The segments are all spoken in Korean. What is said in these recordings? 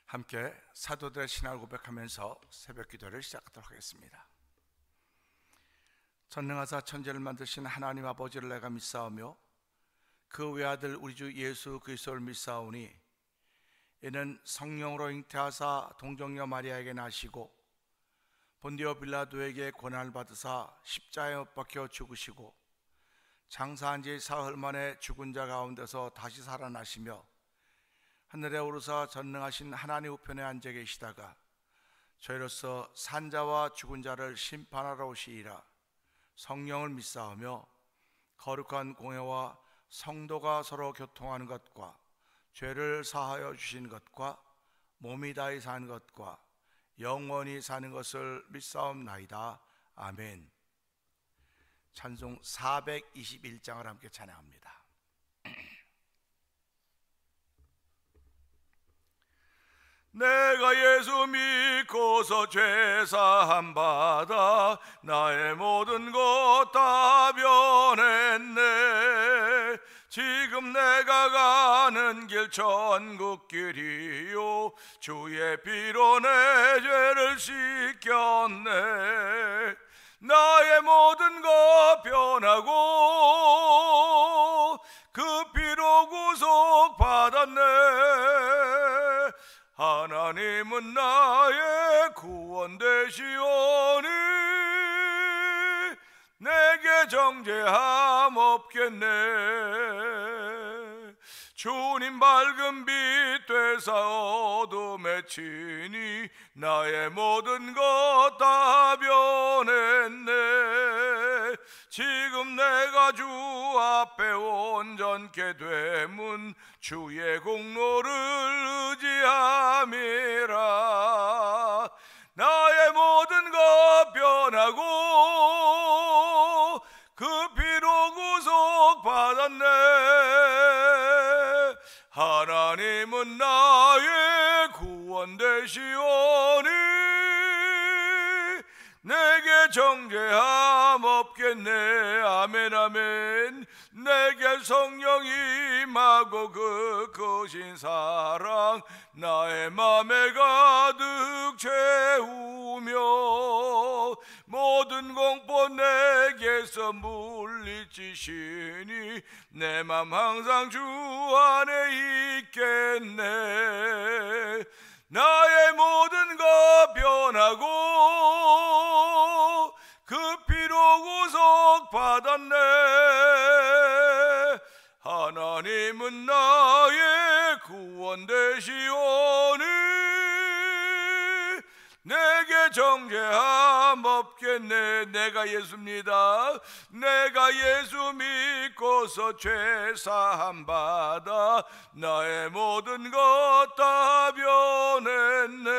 함께 사도들의 신앙을 고백하면서 새벽 기도를 시작하도록 하겠습니다. 전능하사 천지를 만드신 하나님 아버지를 내가 믿사오며 그 외아들 우리 주 예수 그리스도를 믿사오니 이는 성령으로 잉태하사 동정녀 마리아에게 나시고 본디오 빌라도에게 고난을 받으사 십자가에 못 박혀 죽으시고 장사한 지 사흘 만에 죽은 자 가운데서 다시 살아나시며 하늘에 오르사 전능하신 하나님 우편에 앉아 계시다가 저희로서 산자와 죽은 자를 심판하러 오시리라. 성령을 믿사오며 거룩한 공회와 성도가 서로 교통하는 것과 죄를 사하여 주신 것과 몸이 다히 사는 것과 영원히 사는 것을 믿사옵나이다. 아멘. 찬송 421장을 함께 찬양합니다. 내가 예수 믿고서 죄사함 받아 나의 모든 것 다 변했네. 지금 내가 가는 길 천국길이요 주의 피로 내 죄를 씻겼네. 나의 모든 것 변하고 그 피로 구속 받았네. 하나님은 나의 구원 되시오니 내게 정죄함 없겠네. 주님 밝은 빛 되사 어둠에 치니 나의 모든 것 다 변했네. 지금 내가 주 앞에 온전케 되문 주의 공로를 의지함이라. 나의 모든 것 변하고 그 피로 구속 받았네. 하나님은 나의 구원 되시오니 내게 정죄함 없겠네. 아멘 아멘. 내게 성령이 임하고 그 크신 사랑 나의 맘에 가득 채우며 모든 공포 내게서 물리치시니 내 맘 항상 주 안에 있겠네. 나의 모든 것 변하고 그 피로 구속 받았네. 하나님은 나의 구원 되시오니 내게 정죄함 없겠네. 내가 예수입니다. 내가 예수 믿고서 죄사함 받아 나의 모든 것 다 변했네.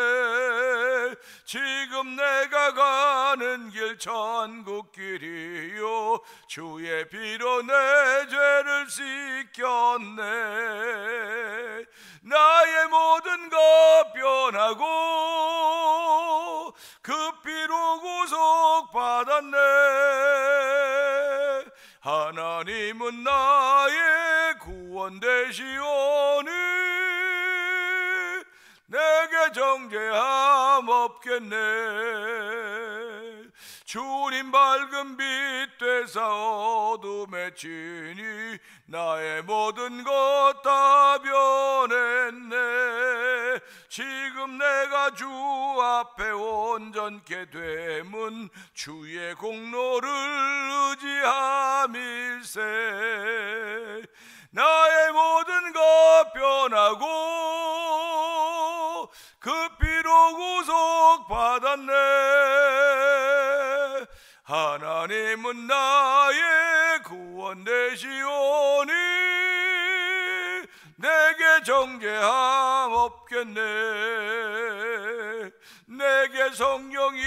지금 내가 가는 길 천국길이요 주의 피로 내 죄를 씻겼네. 나의 모든 것 변하고 그 피로 구속 받았네. 하나님은 나의 구원 되시오니 내게 정죄함 없겠네. 주님 밝은 빛 되사 어둠에 치니 나의 모든 것 다 변했네. 지금 내가 주 앞에 온전케 되문 주의 공로를 의지함일세. 나의 모든 것 변하고 그 피로 구속 받았네. 하나님은 나의 구원 되시오니 내게 정죄함 없겠네. 내게 성령이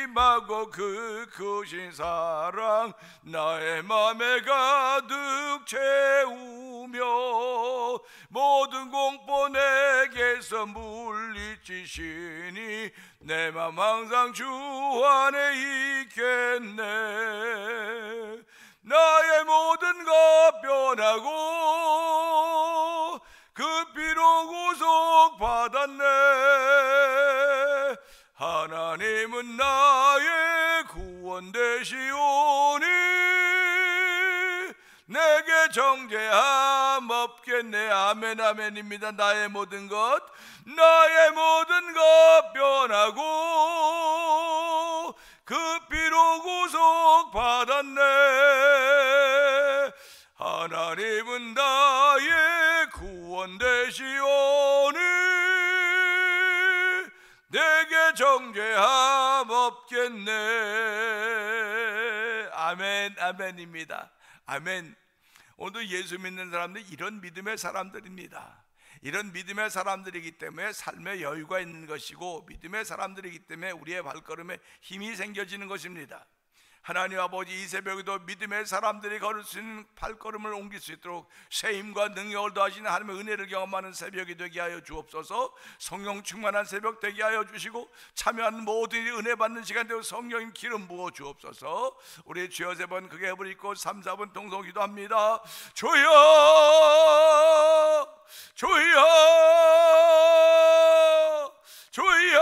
임하고 그 크신 사랑 나의 맘에 가득 채우며 모든 공포 내게서 물리치시니 내 맘 항상 주 안에 있겠네. 나의 모든 것 변하고 그 피로 구속 받았네. 하나님은 나의 구원 되시오니 내게 정죄함 없겠네. 아멘 아멘입니다. 나의 모든 것 변하고 그 피로 구속 받았네. 하나님은 나의 구원 되시오니 내게 정죄함 없겠네. 아멘 아멘입니다. 아멘. 오늘 예수 믿는 사람들 이런 믿음의 사람들입니다. 이런 믿음의 사람들이기 때문에 삶에 여유가 있는 것이고, 믿음의 사람들이기 때문에 우리의 발걸음에 힘이 생겨지는 것입니다. 하나님 아버지, 이 새벽에도 믿음의 사람들이 걸을 수 있는 발걸음을 옮길 수 있도록 세임과 능력을 더하시는 하나님의 은혜를 경험하는 새벽이 되게 하여 주옵소서. 성령 충만한 새벽 되게 하여 주시고, 참여하는 모든 일이 은혜 받는 시간 되고 성령님 기름 부어 주옵소서. 우리 주여 세 번 크게 부르고 3, 4분 동성 기도합니다. 주여 주여 주여.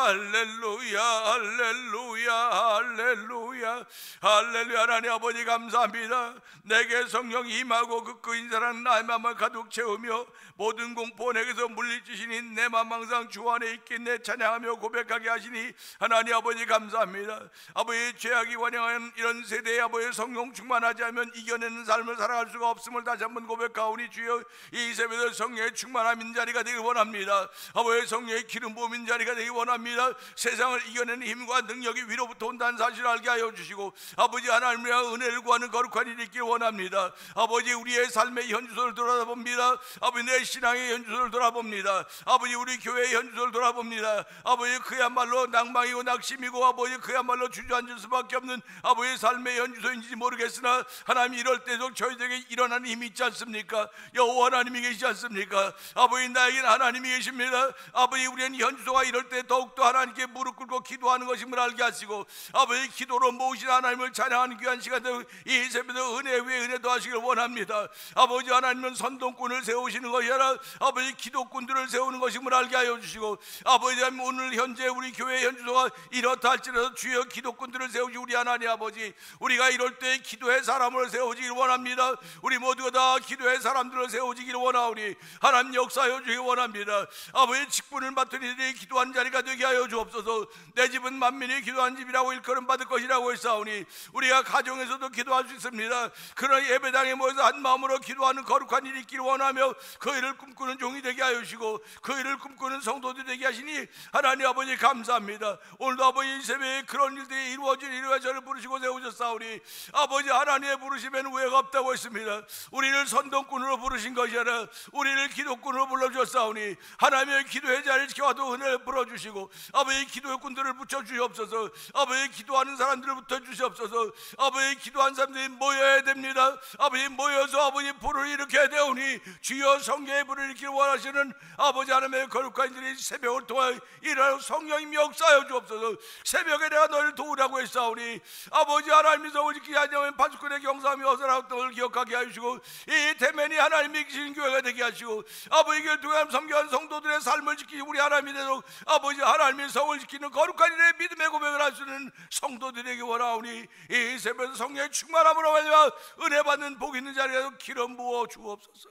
할렐루야 할렐루야 할렐루야 할렐루야. 하나님 아버지 감사합니다. 내게 성령이 임하고 그 인사랑 나의 마음을 가득 채우며 모든 공포 내게서 물리치시니 내 마음 항상 주 안에 있긴 내 찬양하며 고백하게 하시니 하나님 아버지 감사합니다. 아버지, 죄악이 완영하는 이런 세대에 아버지 성령 충만하지 않으면 이겨내는 삶을 살아갈 수가 없음을 다시 한번 고백하오니 주여, 이 새벽에 성령의 충만함인 자리가 되길 원합니다. 아버지, 성령의 기름 부음인 자리가 되길 원합니다. 세상을 이겨내는 힘과 능력이 위로부터 온다는 사실을 알게 하여 주시고, 아버지 하나님의 은혜를 구하는 거룩한 일이 있길 원합니다. 아버지, 우리의 삶의 현주소를 돌아봅니다. 아버지, 내 신앙의 현주소를 돌아봅니다. 아버지, 우리 교회의 현주소를 돌아봅니다. 아버지, 그야말로 낭망이고 낙심이고 아버지 그야말로 주저앉을 수밖에 없는 아버지 삶의 현주소인지 모르겠으나 하나님, 이럴 때도 저희들에게 일어나는 힘이 있지 않습니까? 여호와 하나님이 계시지 않습니까? 아버지, 나에게는 하나님이 계십니다. 아버지, 우리는 현주소가 이럴 때 더욱더 하나님께 무릎 꿇고 기도하는 것임을 알게 하시고, 아버지, 기도로 모으신 하나님을 찬양하는 귀한 시간 되고 이 새벽에 은혜 위에 은혜 더하시길 원합니다. 아버지, 하나님은 선동꾼을 세우시는 것이 아니라 아버지 기도꾼들을 세우는 것임을 알게 하여 주시고, 아버지, 오늘 현재 우리 교회 현주소가 이렇다 할지라도 주여 기도꾼들을 세우시 우리 하나님 아버지, 우리가 이럴 때 기도의 사람을 세우시길 원합니다. 우리 모두가 다 기도의 사람들을 세우시길 원하오니 하나님 역사하여 주시기 원합니다. 아버지, 직분을 맡은 이들이 기도한 자리가 되게 하여 주옵소서. 내 집은 만민이 기도한 집이라고 일컬음 받을 것이라고 했사오니 우리가 가정에서도 기도할 수 있습니다. 그러나 예배당에 모여서 한 마음으로 기도하는 거룩한 일이 있기를 원하며 그 일을 꿈꾸는 종이 되게 하여 주시고 그 일을 꿈꾸는 성도들이 되게 하시니 하나님 아버지 감사합니다. 오늘도 아버지, 이 새벽에 그런 일들이 이루어질 일에 저를 부르시고 세우셨사오니 아버지, 하나님의 부르심에는 우애가 없다고 했습니다. 우리를 선동꾼으로 부르신 것이 아니라 우리를 기도꾼으로 불러주셨사오니 하나님의 기도의 자리를 지켜와도 은혜를 불어주시고 아버지, 기도꾼들을 붙여주시옵소서. 아버지, 기도하는 사람들을 붙여주시옵소서. 아버지, 기도한 사람들이 모여야 됩니다. 아버지, 모여서 아버지 불을 일으켜야 되오니 주여 성령의 불을 일으키기 원하시는 아버지 하나님의 거룩한 일이 새벽을 통하여 일하여 성령님이 역사하여 주옵소서. 새벽에 내가 너를 도우라고 했사오니 아버지 하나님이 성을 지키지 않으면 파수꾼의 경사함이 어서라고 등을 기억하게 하시고 이 대면이 하나님이 계신 교회가 되게 하시고 아버지, 결통한 섬겨한 성도들의 삶을 지키시 우리 하나님이 되도록 아버지 하나님의 성을 지키는 거룩한 일에 믿음의 고백을 할 수 있는 성도들에게 원하오니 이 새벽에서 성령의 충만함으로 말미암아 은혜 받는 복 있는 자리에서 기름 부어 주옵소서.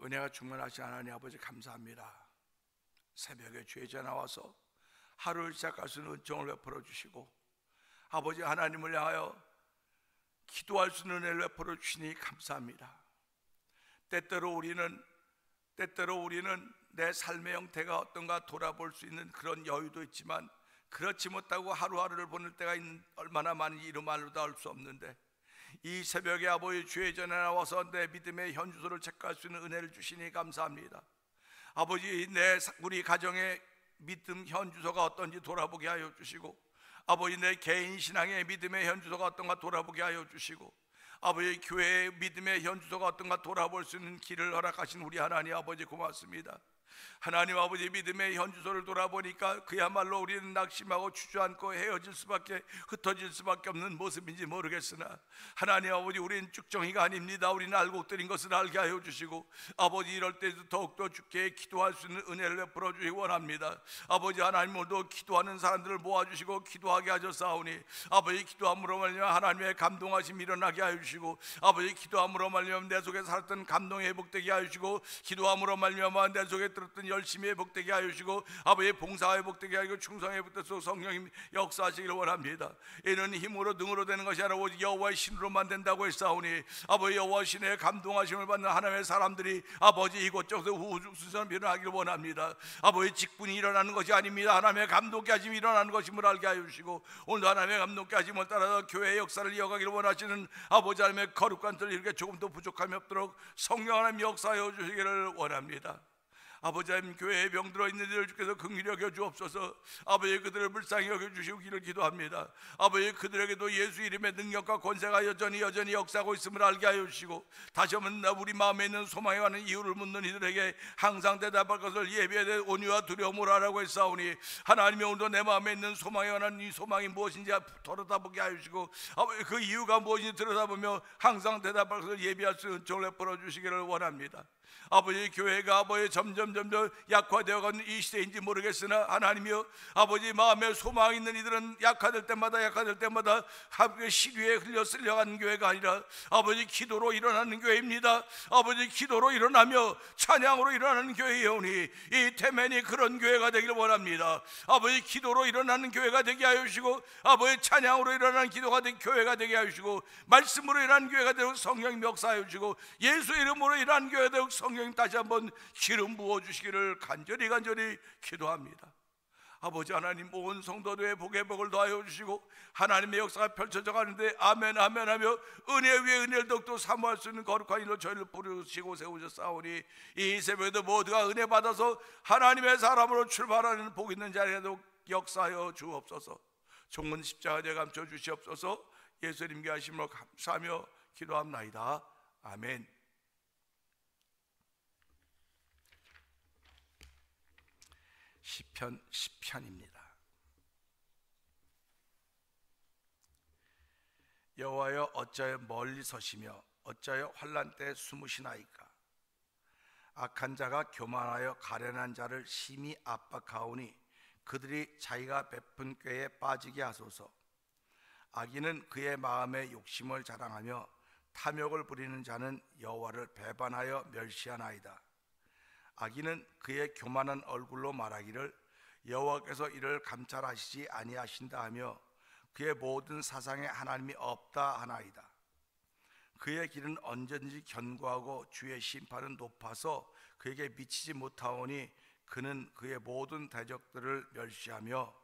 은혜가 충만하신 하나님 아버지 감사합니다. 새벽에 죄져 나와서 하루를 시작할 수 있는 은총을 베풀어 주시고 아버지 하나님을 향하여 기도할 수 있는 은혜를 베풀어 주시니 감사합니다. 때때로 우리는 내 삶의 형태가 어떤가 돌아볼 수 있는 그런 여유도 있지만 그렇지 못하고 하루하루를 보낼 때가 얼마나 많은지 이루 말로도 알 수 없는데 이 새벽에 아버지 주의 전에 나와서 내 믿음의 현주소를 체크할 수 있는 은혜를 주시니 감사합니다. 아버지, 우리 가정의 믿음 현주소가 어떤지 돌아보게 하여 주시고 아버지, 내 개인 신앙의 믿음의 현주소가 어떤가 돌아보게 하여 주시고 아버지, 교회의 믿음의 현주소가 어떤가 돌아볼 수 있는 길을 허락하신 우리 하나님 아버지 고맙습니다. 하나님 아버지, 믿음의 현주소를 돌아보니까 그야말로 우리는 낙심하고 주저앉고 헤어질 수밖에, 흩어질 수밖에 없는 모습인지 모르겠으나 하나님 아버지, 우리는 쭉정이가 아닙니다. 우리는 알곡들인 것을 알게 하여 주시고 아버지, 이럴 때도 더욱더 주께 기도할 수 있는 은혜를 베풀어 주시기 원합니다. 아버지 하나님, 오늘도 기도하는 사람들을 모아주시고 기도하게 하셨사오니 아버지, 기도함으로 말미암아 하나님의 감동하심이 일어나게 하여 주시고 아버지, 기도함으로 말미암아 내 속에 살았던 감동이 회복되게 하여 주시고 기도함으로 말미암아 내 속에 들었던 열심히 회복되게 하여 주시고 아버지, 봉사가 회복되게 하고 충성이 회복되서 성령님 역사하시기를 원합니다. 이는 힘으로 능으로 되는 것이 아니라 오직 여호와의 신으로만 된다고 했사오니 아버지, 여호와 신의 감동하심을 받는 하나님의 사람들이 아버지 이곳저곳에 우후죽순처럼 일어나기를 원합니다. 아버지, 직분이 일어나는 것이 아닙니다. 하나님의 감동케 하심이 일어나는 것임을 알게 하여 주시고 오늘도 하나님의 감동케 하심을 따라서 교회의 역사를 이어가기를 원하시는 아버지 하나님의 거룩한 뜻을 이렇게 조금도 부족함이 없도록 성령 하나님 역사하여 주시기를 원합니다. 아버지 하나님, 교회에 병들어 있는 이들 주께서 긍휼히 여겨 주옵소서. 아버지, 그들을 불쌍히 여겨 주시기를 기도합니다. 아버지, 그들에게도 예수 이름의 능력과 권세가 여전히 역사하고 있음을 알게 하여 주시고 다시 한번 우리 마음에 있는 소망에 관한 이유를 묻는 이들에게 항상 대답할 것을 예비해야 될 온유와 두려움으로 하라고 했사오니 하나님이 오늘도 내 마음에 있는 소망에 관한 이 소망이 무엇인지 들여다보게 하여 주시고 아버지, 그 이유가 무엇인지 들여다보며 항상 대답할 것을 예비할 수 있는 은총을 베풀어 주시기를 원합니다. 아버지, 교회가 아버지 점점 약화되어가는 이 시대인지 모르겠으나 하나님이여, 아버지 마음에 소망이 있는 이들은 약화될 때마다 하나님의 시류에 흘려 쓸려가는 교회가 아니라 아버지, 기도로 일어나는 교회입니다. 아버지, 기도로 일어나며 찬양으로 일어나는 교회이오니 이 태면이 그런 교회가 되기를 원합니다. 아버지, 기도로 일어나는 교회가 되게 하여 주시고 아버지, 찬양으로 일어나는 교회가 되게 하여 주시고 말씀으로 일어나는 교회가 되고 성령님 역사하여 주시고 예수 이름으로 일어나는 교회가 되고 성령님 다시 한번 기름 부어주시기를 간절히 기도합니다. 아버지 하나님, 온 성도들의 복의 복을 더하여 주시고 하나님의 역사가 펼쳐져 가는데 아멘 아멘 하며 은혜 위에 은혜를 더욱더 사모할 수 있는 거룩한 일로 저희를 부르시고 세우셨사오니 이 새벽에도 모두가 은혜 받아서 하나님의 사람으로 출발하는 복 있는 자리에도 역사하여 주옵소서. 종은 십자가에 감춰 주시옵소서. 예수님께 하심으로 감사하며 기도합나이다. 아멘. 시편 10편입니다. 여호와여, 어찌하여 멀리 서시며 어찌하여 환난 때 숨으시나이까. 악한 자가 교만하여 가련한 자를 심히 압박하오니 그들이 자기가 베푼 꾀에 빠지게 하소서. 악인은 그의 마음에 욕심을 자랑하며 탐욕을 부리는 자는 여호와를 배반하여 멸시하나이다. 악인은 그의 교만한 얼굴로 말하기를 여호와께서 이를 감찰하시지 아니하신다 하며 그의 모든 사상에 하나님이 없다 하나이다. 그의 길은 언제든지 견고하고 주의 심판은 높아서 그에게 미치지 못하오니 그는 그의 모든 대적들을 멸시하며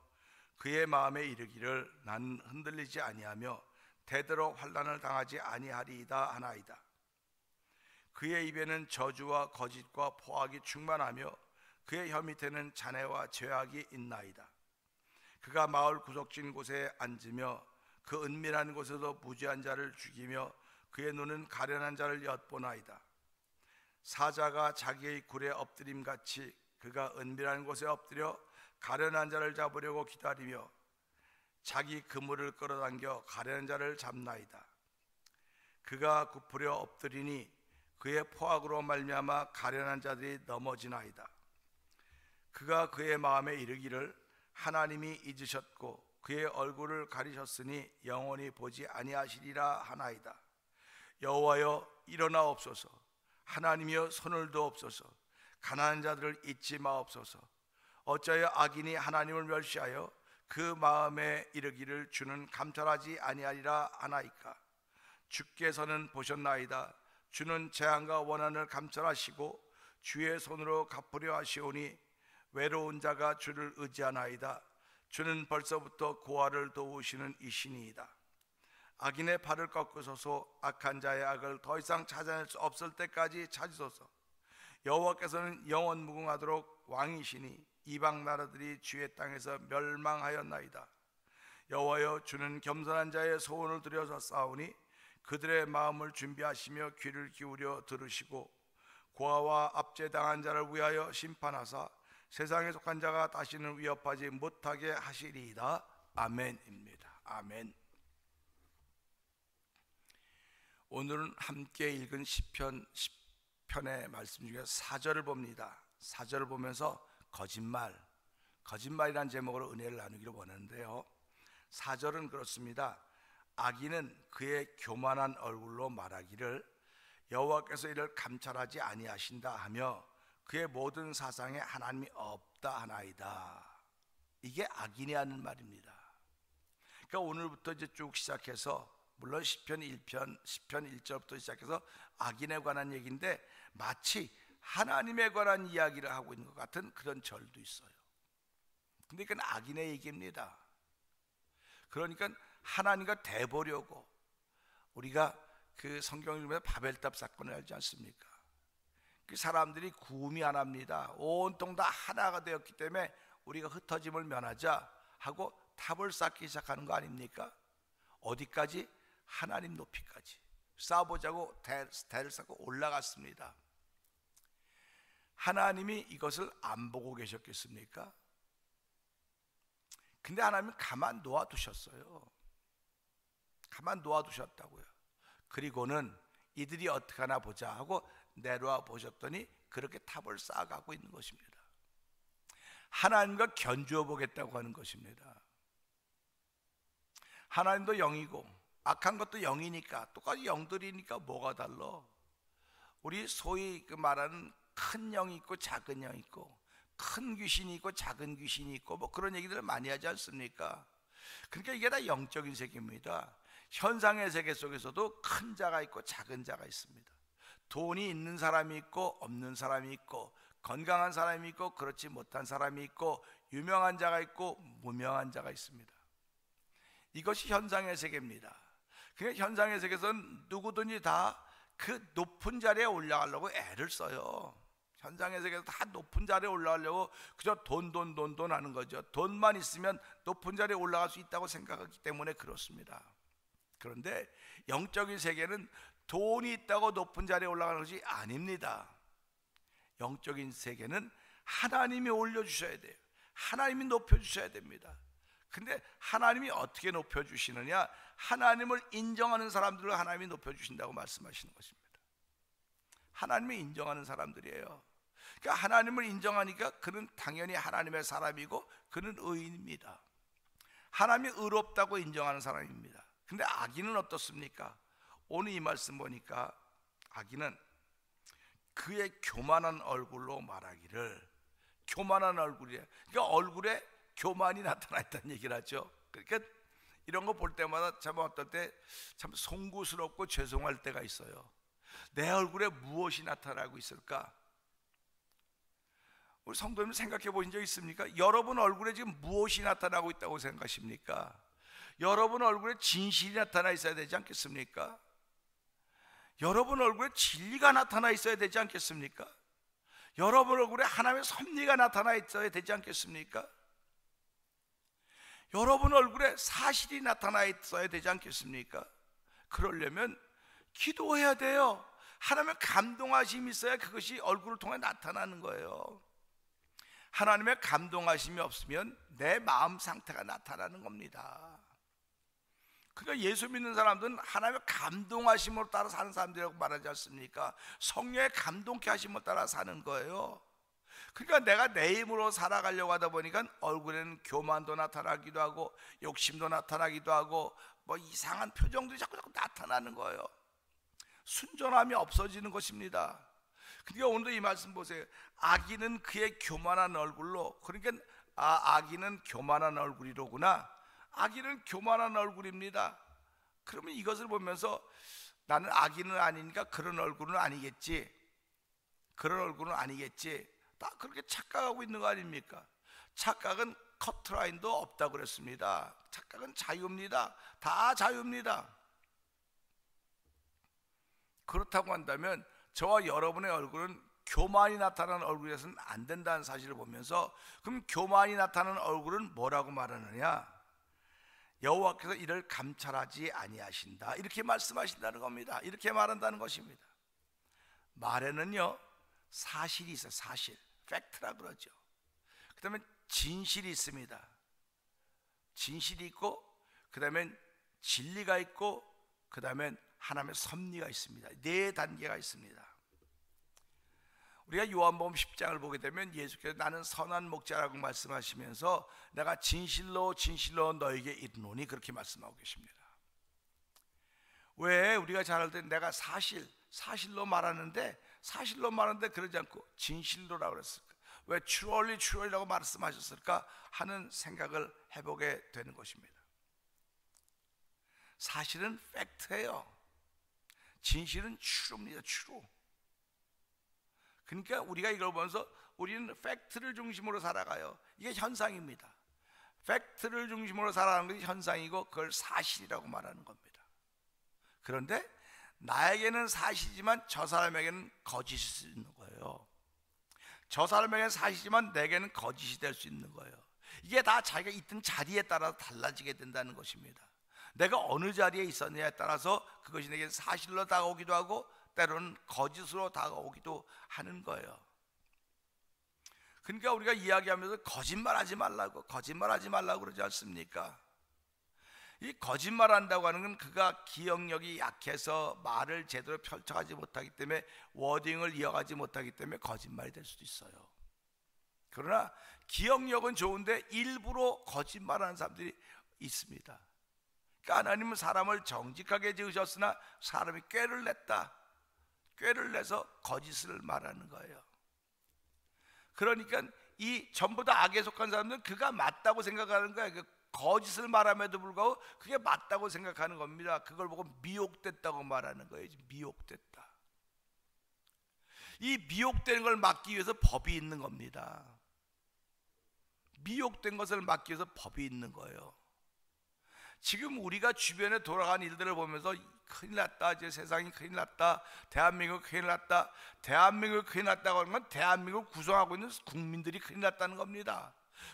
그의 마음에 이르기를 나는 흔들리지 아니하며 대대로 환난을 당하지 아니하리이다 하나이다. 그의 입에는 저주와 거짓과 포악이 충만하며 그의 혀 밑에는 잔해와 죄악이 있나이다. 그가 마을 구석진 곳에 앉으며 그 은밀한 곳에서 무죄한 자를 죽이며 그의 눈은 가련한 자를 엿보나이다. 사자가 자기의 굴에 엎드림같이 그가 은밀한 곳에 엎드려 가련한 자를 잡으려고 기다리며 자기 그물을 끌어당겨 가련한 자를 잡나이다. 그가 굽으려 엎드리니 그의 포악으로 말미암아 가련한 자들이 넘어지나이다. 그가 그의 마음에 이르기를 하나님이 잊으셨고 그의 얼굴을 가리셨으니 영원히 보지 아니하시리라 하나이다. 여호와여, 일어나옵소서. 하나님이여, 손을 두옵소서. 가난한 자들을 잊지 마옵소서. 어찌하여 악인이 하나님을 멸시하여 그 마음에 이르기를 주는 감찰하지 아니하리라 하나이까. 주께서는 보셨나이다. 주는 재앙과 원한을 감찰하시고 주의 손으로 갚으려 하시오니 외로운 자가 주를 의지하나이다. 주는 벌써부터 고아를 도우시는 이신이이다. 악인의 발을 꺾으소서. 악한 자의 악을 더 이상 찾아낼 수 없을 때까지 찾으소서. 여호와께서는 영원 무궁하도록 왕이시니 이방 나라들이 주의 땅에서 멸망하였나이다. 여호와여, 주는 겸손한 자의 소원을 들여서 싸우니 그들의 마음을 준비하시며 귀를 기울여 들으시고 고아와 압제당한 자를 위하여 심판하사 세상에 속한 자가 다시는 위협하지 못하게 하시리이다. 아멘입니다. 아멘. 오늘은 함께 읽은 시편 10편의 말씀 중에 4절을 봅니다. 4절을 보면서 거짓말이란 제목으로 은혜를 나누기를 원하는데요, 4절은 그렇습니다. 악인은 그의 교만한 얼굴로 말하기를 여호와께서 이를 감찰하지 아니하신다 하며 그의 모든 사상에 하나님이 없다 하나이다. 이게 악인이 하는 말입니다. 그러니까 오늘부터 이제 쭉 시작해서, 물론 시편 1편 10편 1절부터 시작해서 악인에 관한 얘기인데 마치 하나님에 관한 이야기를 하고 있는 것 같은 그런 절도 있어요. 근데 이건 악인의 얘기입니다. 그러니까 하나님과 대보려고, 우리가 그 성경을 읽으면서 바벨탑 사건을 알지 않습니까? 그 사람들이 구음이 하나입니다. 온통 다 하나가 되었기 때문에 우리가 흩어짐을 면하자 하고 탑을 쌓기 시작하는 거 아닙니까? 어디까지? 하나님 높이까지 쌓아보자고 대를 쌓고 올라갔습니다. 하나님이 이것을 안 보고 계셨겠습니까? 근데 하나님은 가만 놓아두셨어요. 가만 놓아두셨다고요. 그리고는 이들이 어떻게 하나 보자 하고 내려와 보셨더니 그렇게 탑을 쌓아가고 있는 것입니다. 하나님과 견주어 보겠다고 하는 것입니다. 하나님도 영이고 악한 것도 영이니까 똑같이 영들이니까 뭐가 달라? 우리 소위 그 말하는 큰 영이 있고 작은 영이 있고, 큰 귀신이 있고 작은 귀신이 있고, 뭐 그런 얘기들을 많이 하지 않습니까? 그러니까 이게 다 영적인 세계입니다. 현상의 세계 속에서도 큰 자가 있고 작은 자가 있습니다. 돈이 있는 사람이 있고 없는 사람이 있고, 건강한 사람이 있고 그렇지 못한 사람이 있고, 유명한 자가 있고 무명한 자가 있습니다. 이것이 현상의 세계입니다. 그러니까 현상의 세계에서는 누구든지 다 그 높은 자리에 올라가려고 애를 써요. 현상의 세계에서 다 높은 자리에 올라가려고 그저 돈 하는 거죠. 돈만 있으면 높은 자리에 올라갈 수 있다고 생각하기 때문에 그렇습니다. 그런데 영적인 세계는 돈이 있다고 높은 자리에 올라가는 것이 아닙니다. 영적인 세계는 하나님이 올려주셔야 돼요. 하나님이 높여주셔야 됩니다. 근데 하나님이 어떻게 높여주시느냐? 하나님을 인정하는 사람들을 하나님이 높여주신다고 말씀하시는 것입니다. 하나님을 인정하는 사람들이에요. 그러니까 하나님을 인정하니까 그는 당연히 하나님의 사람이고 그는 의인입니다. 하나님이 의롭다고 인정하는 사람입니다. 근데 악인은 어떻습니까? 오늘 이 말씀 보니까 악인은 그의 교만한 얼굴로 말하기를, 교만한 얼굴이에요. 그러니까 얼굴에 교만이 나타나 있다는 얘기를 하죠. 그러니까 이런 거 볼 때마다 참 어떨 때 참 송구스럽고 죄송할 때가 있어요. 내 얼굴에 무엇이 나타나고 있을까? 우리 성도님 생각해 보신 적 있습니까? 여러분 얼굴에 지금 무엇이 나타나고 있다고 생각하십니까? 여러분 얼굴에 진실이 나타나 있어야 되지 않겠습니까? 여러분 얼굴에 진리가 나타나 있어야 되지 않겠습니까? 여러분 얼굴에 하나님의 섭리가 나타나 있어야 되지 않겠습니까? 여러분 얼굴에 사실이 나타나 있어야 되지 않겠습니까? 그러려면 기도해야 돼요. 하나님의 감동하심이 있어야 그것이 얼굴을 통해 나타나는 거예요. 하나님의 감동하심이 없으면 내 마음 상태가 나타나는 겁니다. 그러니까 예수 믿는 사람들은 하나님의 감동하심으로 따라 사는 사람들이라고 말하지 않습니까? 성령의 감동케 하심을 따라 사는 거예요. 그러니까 내가 내 힘으로 살아가려고 하다 보니까 얼굴에는 교만도 나타나기도 하고 욕심도 나타나기도 하고 뭐 이상한 표정들이 자꾸 나타나는 거예요. 순전함이 없어지는 것입니다. 그러니까 오늘도 이 말씀 보세요. 악인은 그의 교만한 얼굴로, 그러니까 악인은 교만한 얼굴이로구나. 악인은 교만한 얼굴입니다. 그러면 이것을 보면서 나는 악인은 아니니까 그런 얼굴은 아니겠지, 그런 얼굴은 아니겠지, 다 그렇게 착각하고 있는 거 아닙니까? 착각은 커트라인도 없다고 그랬습니다. 착각은 자유입니다. 다 자유입니다. 그렇다고 한다면 저와 여러분의 얼굴은 교만이 나타나는 얼굴에서는 안 된다는 사실을 보면서, 그럼 교만이 나타나는 얼굴은 뭐라고 말하느냐? 여호와께서 이를 감찰하지 아니하신다, 이렇게 말씀하신다는 겁니다. 이렇게 말한다는 것입니다. 말에는요 사실이 있어요. 사실, 팩트라 그러죠. 그 다음에 진실이 있습니다. 진실이 있고, 그 다음에 진리가 있고, 그 다음에 하나님의 섭리가 있습니다. 네 단계가 있습니다. 우리가 요한복음 10장을 보게 되면 예수께서 나는 선한 목자라고 말씀하시면서 내가 진실로 진실로 너에게 이르노니 그렇게 말씀하고 계십니다. 왜 우리가 잘 알 때 내가 사실로 말하는데 그러지 않고 진실로라고 그랬을까? 왜 truly라고 말씀하셨을까 하는 생각을 해보게 되는 것입니다. 사실은 팩트예요. 진실은 true입니다. true. 그러니까 우리가 이걸 보면서 우리는 팩트를 중심으로 살아가요. 이게 현상입니다. 팩트를 중심으로 살아가는 것이 현상이고 그걸 사실이라고 말하는 겁니다. 그런데 나에게는 사실이지만 저 사람에게는 거짓일 수 있는 거예요. 저 사람에게는 사실이지만 내게는 거짓이 될 수 있는 거예요. 이게 다 자기가 있던 자리에 따라서 달라지게 된다는 것입니다. 내가 어느 자리에 있었느냐에 따라서 그것이 내게 사실로 다가오기도 하고 때로는 거짓으로 다가오기도 하는 거예요. 그러니까 우리가 이야기하면서 거짓말하지 말라고 그러지 않습니까? 이 거짓말한다고 하는 건 그가 기억력이 약해서 말을 제대로 펼쳐가지 못하기 때문에 워딩을 이어가지 못하기 때문에 거짓말이 될 수도 있어요. 그러나 기억력은 좋은데 일부러 거짓말하는 사람들이 있습니다. 그러니까 하나님은 사람을 정직하게 지으셨으나 사람이 꾀를 내서 거짓을 말하는 거예요. 그러니까 이 전부 다 악에 속한 사람들은 그가 맞다고 생각하는 거예요. 거짓을 말함에도 불구하고 그게 맞다고 생각하는 겁니다. 그걸 보고 미혹됐다고 말하는 거예요. 미혹됐다. 이 미혹되는 걸 막기 위해서 법이 있는 겁니다. 미혹된 것을 막기 위해서 법이 있는 거예요. 지금 우리가 주변에 돌아가는 일들을 보면서 큰일 났다, 이제 세상이 큰일 났다, 대한민국 큰일 났다. 대한민국 큰일 났다고 하는 건 대한민국을 구성하고 있는 국민들이 큰일 났다는 겁니다.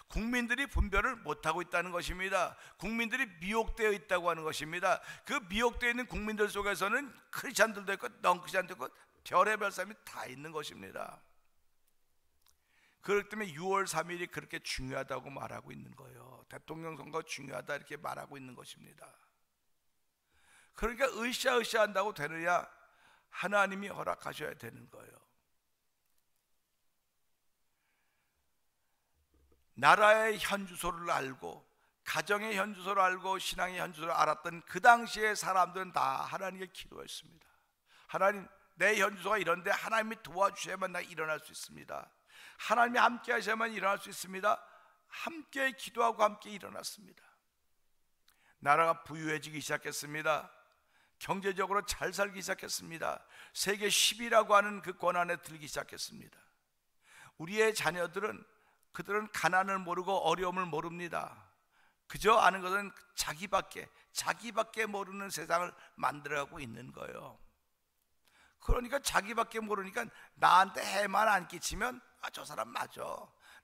국민들이 분별을 못하고 있다는 것입니다. 국민들이 미혹되어 있다고 하는 것입니다. 그 미혹되어 있는 국민들 속에서는 크리스찬들도 있고 넌크리스찬도 있고 별의별 사람이 다 있는 것입니다. 그렇기 때문에 6월 3일이 그렇게 중요하다고 말하고 있는 거예요. 대통령 선거 중요하다 이렇게 말하고 있는 것입니다. 그러니까 으쌰으쌰한다고 되느냐? 하나님이 허락하셔야 되는 거예요. 나라의 현주소를 알고 가정의 현주소를 알고 신앙의 현주소를 알았던 그 당시의 사람들은 다 하나님께 기도했습니다. 하나님, 내 현주소가 이런데 하나님이 도와주셔야만 나 일어날 수 있습니다. 하나님이 함께 하셔야만 일어날 수 있습니다. 함께 기도하고 함께 일어났습니다. 나라가 부유해지기 시작했습니다. 경제적으로 잘 살기 시작했습니다. 세계 10위라고 하는 그 권한에 들기 시작했습니다. 우리의 자녀들은 그들은 가난을 모르고 어려움을 모릅니다. 그저 아는 것은 자기밖에 모르는 세상을 만들어가고 있는 거예요. 그러니까 자기밖에 모르니까 나한테 해만 안 끼치면 저 사람 맞아,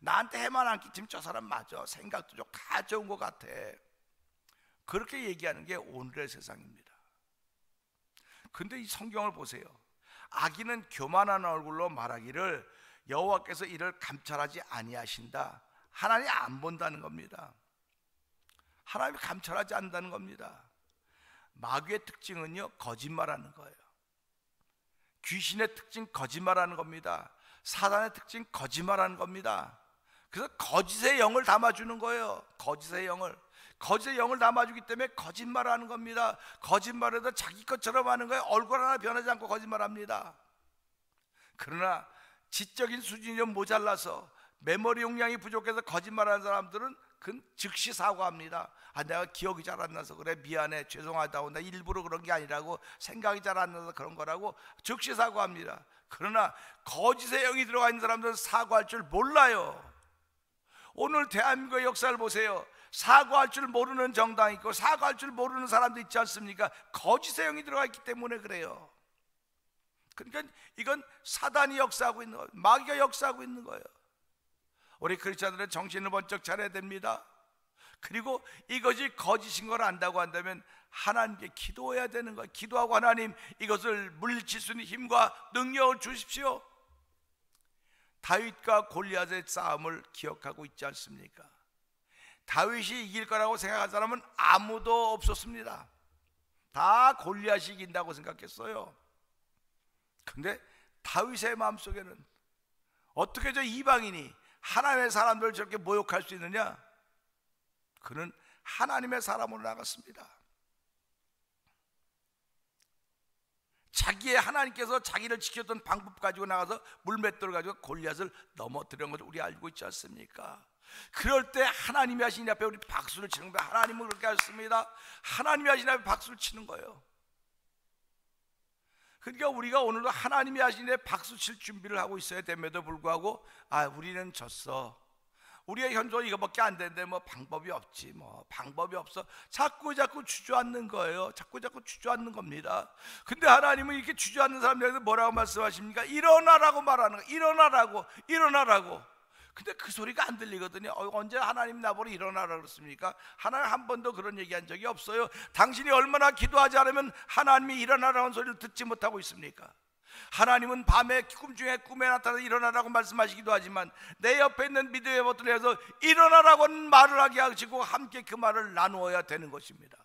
나한테 해만 안 끼치면 저 사람 맞아, 생각도 좋고 다 좋은 것 같아, 그렇게 얘기하는 게 오늘의 세상입니다. 근데 이 성경을 보세요. 악인은 교만한 얼굴로 말하기를 여호와께서 이를 감찰하지 아니하신다. 하나님이 안 본다는 겁니다. 하나님이 감찰하지 않는다는 겁니다. 마귀의 특징은요, 거짓말하는 거예요. 귀신의 특징 거짓말하는 겁니다. 사단의 특징 거짓말하는 겁니다. 그래서 거짓의 영을 담아주는 거예요. 거짓의 영을 담아주기 때문에 거짓말하는 겁니다. 거짓말해도 자기 것처럼 하는 거예요. 얼굴 하나 변하지 않고 거짓말합니다. 그러나 지적인 수준이 좀 모자라서 메모리 용량이 부족해서 거짓말하는 사람들은 그건 즉시 사과합니다. 내가 기억이 잘 안 나서 그래, 미안해, 죄송하다고, 나 일부러 그런 게 아니라고, 생각이 잘 안 나서 그런 거라고 즉시 사과합니다. 그러나 거짓의 영이 들어가 있는 사람들은 사과할 줄 몰라요. 오늘 대한민국의 역사를 보세요. 사과할 줄 모르는 정당이 있고 사과할 줄 모르는 사람도 있지 않습니까? 거짓의 영이 들어가 있기 때문에 그래요. 그러니까 이건 사단이 역사하고 있는 거예요. 마귀가 역사하고 있는 거예요. 우리 크리스찬들은 정신을 번쩍 차려야 됩니다. 그리고 이것이 거짓인 걸 안다고 한다면 하나님께 기도해야 되는 거예요. 기도하고 하나님, 이것을 물리칠 수 있는 힘과 능력을 주십시오. 다윗과 골리앗의 싸움을 기억하고 있지 않습니까? 다윗이 이길 거라고 생각한 사람은 아무도 없었습니다. 다 골리앗이 이긴다고 생각했어요. 근데 다윗의 마음속에는 어떻게 저 이방인이 하나님의 사람들을 저렇게 모욕할 수 있느냐? 그는 하나님의 사람으로 나갔습니다. 자기의 하나님께서 자기를 지켰던 방법 가지고 나가서 물맷돌을 가지고 골리앗을 넘어뜨린 것을 우리 알고 있지 않습니까? 그럴 때 하나님이 하신 일 앞에 우리 박수를 치는 거예요. 하나님은 그렇게 하셨습니다. 하나님이 하신 일 앞에 박수를 치는 거예요. 그러니까 우리가 오늘도 하나님이 하신 일에 박수 칠 준비를 하고 있어야 됨에도 불구하고 우리는 졌어, 우리의 현존 이거밖에 안 되는데 뭐 방법이 없지, 뭐 방법이 없어, 자꾸 주저앉는 거예요. 자꾸 주저앉는 겁니다. 근데 하나님은 이렇게 주저앉는 사람들에게 뭐라고 말씀하십니까? 일어나라고 말하는 거예요. 일어나라고. 근데 그 소리가 안 들리거든요. 언제 하나님 나보고 일어나라 그랬습니까? 하나님 한 번도 그런 얘기한 적이 없어요. 당신이 얼마나 기도하지 않으면 하나님이 일어나라는 소리를 듣지 못하고 있습니까? 하나님은 밤에 꿈중에 꿈에 나타나서 일어나라고 말씀하시기도 하지만 내 옆에 있는 믿음의 버튼을 해서 일어나라고 말을 하게 하시고 함께 그 말을 나누어야 되는 것입니다.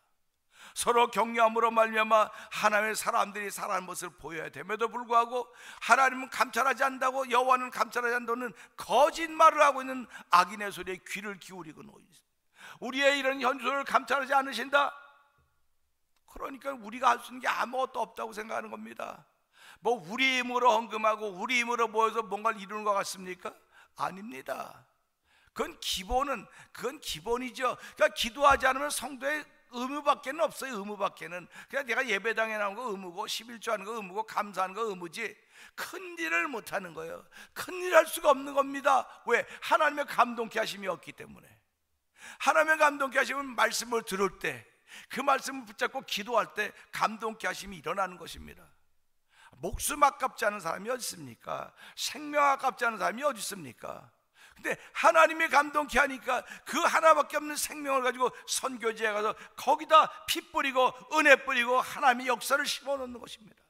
서로 격려함으로 말미암아 하나님의 사람들이 살아가는 모습을 보여야 됨에도 불구하고 하나님은 감찰하지 않는다고, 여호와는 감찰하지 않는다는 거짓말을 하고 있는 악인의 소리에 귀를 기울이고 있습니다. 우리의 이런 현실을 감찰하지 않으신다? 그러니까 우리가 할 수 있는 게 아무것도 없다고 생각하는 겁니다. 뭐 우리 힘으로 헌금하고 우리 힘으로 모여서 뭔가를 이루는 것 같습니까? 아닙니다. 그건 기본이죠. 그러니까 기도하지 않으면 성도의 의무밖에는 없어요. 의무밖에는 그냥 내가 예배당에 나온 거 의무고 11조 하는 거 의무고 감사하는 거 의무지 큰 일을 못하는 거예요. 큰 일 할 수가 없는 겁니다. 왜? 하나님의 감동케 하심이 없기 때문에. 하나님의 감동케 하심은 말씀을 들을 때, 그 말씀을 붙잡고 기도할 때 감동케 하심이 일어나는 것입니다. 목숨 아깝지 않은 사람이 어디 있습니까? 생명 아깝지 않은 사람이 어디 있습니까? 근데 하나님이 감동케 하니까 그 하나밖에 없는 생명을 가지고 선교지에 가서 거기다 피 뿌리고 은혜 뿌리고 하나님의 역사를 심어놓는 것입니다.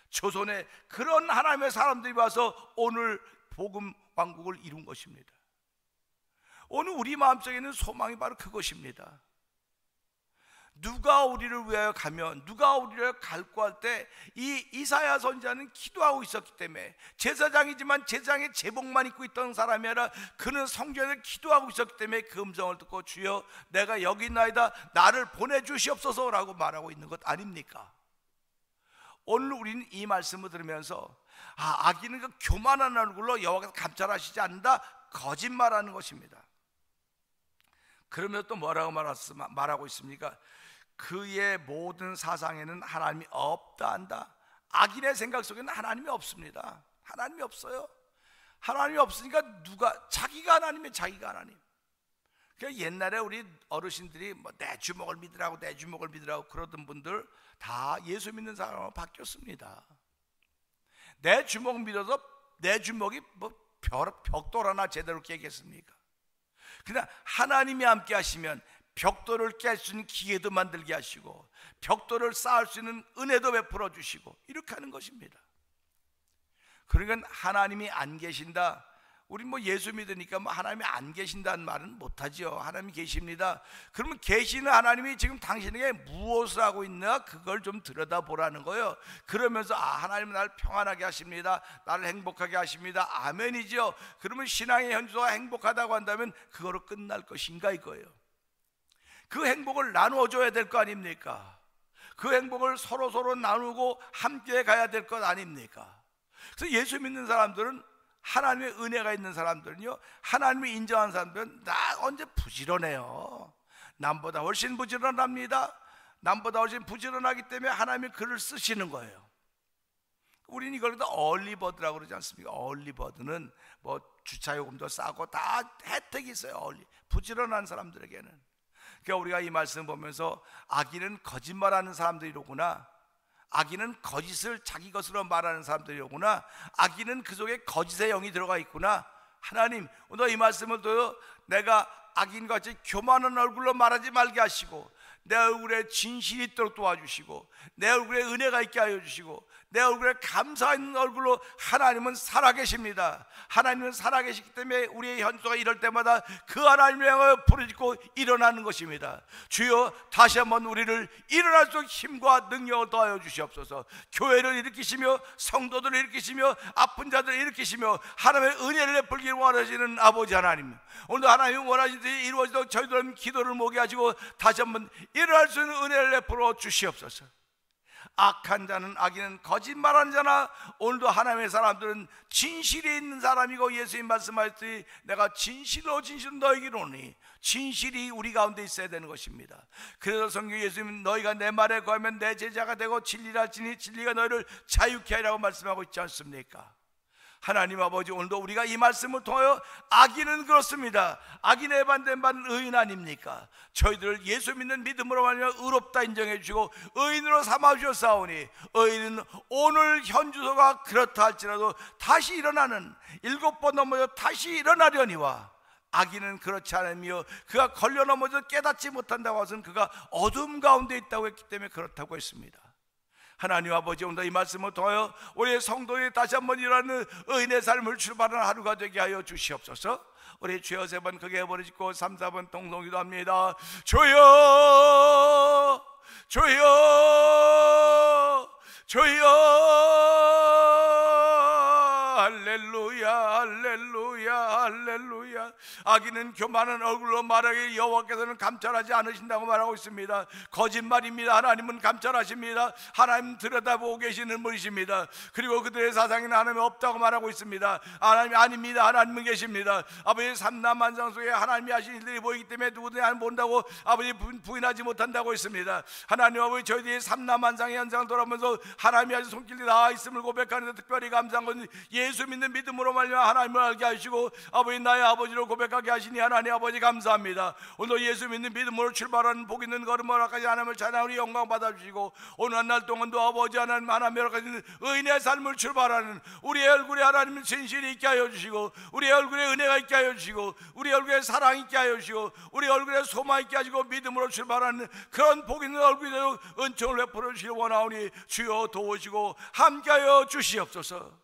조선에 그런 하나님의 사람들이 와서 오늘 복음 왕국을 이룬 것입니다. 오늘 우리 마음속에 있는 소망이 바로 그것입니다. 누가 우리를 위하여 가면, 누가 우리를 갈고 할 때 이 이사야 선지자는 기도하고 있었기 때문에, 제사장이지만 제사장의 제복만 입고 있던 사람이 아니라 그는 성전에서 기도하고 있었기 때문에 그 음성을 듣고 주여 내가 여기 있나이다, 나를 보내주시옵소서 라고 말하고 있는 것 아닙니까? 오늘 우리는 이 말씀을 들으면서 악인은 그 교만한 얼굴로 여호와께서 감찰하시지 않는다, 거짓말하는 것입니다. 그러면서 또 뭐라고 말하고 있습니까? 그의 모든 사상에는 하나님이 없다 한다. 악인의 생각 속에는 하나님이 없습니다. 하나님이 없어요. 하나님이 없으니까 자기가 하나님이에요. 자기가 하나님. 그러니까 옛날에 우리 어르신들이 내 주먹을 믿으라고 그러던 분들 다 예수 믿는 사람으로 바뀌었습니다. 내 주먹 믿어서 내 주먹이 벽돌 하나 제대로 깨겠습니까? 그냥 하나님이 함께 하시면 벽돌을 깰 수 있는 기회도 만들게 하시고 벽돌을 쌓을 수 있는 은혜도 베풀어 주시고 이렇게 하는 것입니다. 그러니까 하나님이 안 계신다, 우리 예수 믿으니까 하나님이 안 계신다는 말은 못하죠. 하나님이 계십니다. 그러면 계시는 하나님이 지금 당신에게 무엇을 하고 있나 그걸 좀 들여다보라는 거예요. 그러면서 하나님은 나를 평안하게 하십니다, 나를 행복하게 하십니다, 아멘이죠. 그러면 신앙의 현주소가 행복하다고 한다면 그거로 끝날 것인가 이거예요. 그 행복을 나누어줘야 될 거 아닙니까? 그 행복을 서로 나누고 함께 가야 될 것 아닙니까? 그래서 예수 믿는 사람들은, 하나님의 은혜가 있는 사람들은요, 하나님을 인정하는 사람들은 나 언제 부지런해요. 남보다 훨씬 부지런합니다. 남보다 훨씬 부지런하기 때문에 하나님이 그를 쓰시는 거예요. 우리는 이걸 얼리버드라고 그러지 않습니까? 얼리버드는 주차요금도 싸고 다 혜택이 있어요. 부지런한 사람들에게는. 그러니까 우리가 이 말씀 보면서 악인은 거짓말하는 사람들이로구나, 악인은 거짓을 자기 것으로 말하는 사람들이로구나, 악인은 그 속에 거짓의 영이 들어가 있구나. 하나님 오늘 이 말씀을 둬요, 내가 악인같이 교만한 얼굴로 말하지 말게 하시고 내 얼굴에 진실이 있도록 도와주시고 내 얼굴에 은혜가 있게 하여 주시고 내 얼굴에 감사하는 얼굴로 하나님은 살아계십니다. 하나님은 살아계시기 때문에 우리의 현수가 이럴 때마다 그 하나님을 향하여 부르짖고 일어나는 것입니다. 주여, 다시 한번 우리를 일어날 수 있는 힘과 능력을 더하여 주시옵소서. 교회를 일으키시며 성도들을 일으키시며 아픈 자들을 일으키시며 하나님의 은혜를 베풀기를 원하시는 아버지 하나님, 오늘도 하나님 원하신 대로 이루어지도록 저희들은 기도를 모게 하시고 다시 한번 일어날 수 있는 은혜를 베풀어 주시옵소서. 악한 자는, 악인은, 거짓말하는 자나 오늘도 하나님의 사람들은 진실이 있는 사람이고, 예수님 말씀하셨듯이 내가 진실로 너에게 이르노니, 진실이 우리 가운데 있어야 되는 것입니다. 그래서 성경 예수님은 너희가 내 말에 거하면 내 제자가 되고 진리를 알지니 진리가 너희를 자유케 하리라고 말씀하고 있지 않습니까? 하나님 아버지, 오늘도 우리가 이 말씀을 통하여 악인은 그렇습니다, 악인의 반대는 의인 아닙니까? 저희들을 예수 믿는 믿음으로 말미암아 의롭다 인정해 주시고 의인으로 삼아 주셨사오니, 의인은 오늘 현주소가 그렇다 할지라도 다시 일어나는, 7번 넘어져 다시 일어나려니와, 악인은 그렇지 않으며 그가 걸려 넘어져 깨닫지 못한다고 하서는 그가 어둠 가운데 있다고 했기 때문에 그렇다고 했습니다. 하나님 아버지, 오늘 이 말씀을 통하여 우리의 성도에 다시 한번 일어나는 의인의 삶을 출발하는 하루가 되게 하여 주시옵소서. 우리 주여 3번 크게 부르짖고 3, 4번 동성기도 합니다. 주여, 주여, 주여, 할렐루야, 할렐루야, 할렐루야. 악인은 교만한 얼굴로 말하기를 여호와께서는 감찰하지 않으신다고 말하고 있습니다. 거짓말입니다. 하나님은 감찰하십니다. 하나님 들여다보고 계시는 분이십니다. 그리고 그들의 사상에는 하나님이 없다고 말하고 있습니다. 하나님이 아닙니다. 하나님은 계십니다. 아버지, 삼라만상 속에 하나님이 하신 일들이 보이기 때문에 누구든지 안 본다고 아버지 부인하지 못한다고 했습니다. 하나님 아버지, 저희들이 삼라만상의 현상을 돌아보면서 하나님이 하신 손길이 다 있음을 고백하는데 특별히 감사한 것은 예수 믿는 믿음으로 말미암아 하나님을 알게 하시고 아버지 나의 아버지로 고백하게 하시니 하나님 아버지 감사합니다. 오늘 예수 믿는 믿음으로 출발하는 복 있는 걸음을 허락하시 하나님을 찬양하니 영광 받아주시고, 오늘 한 날 동안도 아버지 하나님 허락하시는 의인의 삶을 출발하는 우리의 얼굴에 하나님의 진실이 있게 하여 주시고, 우리의 얼굴에 은혜가 있게 하여 주시고, 우리의 얼굴에 사랑이 있게 하여 주시고, 우리의 얼굴에 소망이 있게 하시고 믿음으로 출발하는 그런 복 있는 얼굴이 되도록 은총을 베풀어 주시길 원하오니 주여 도우시고 함께하여 주시옵소서.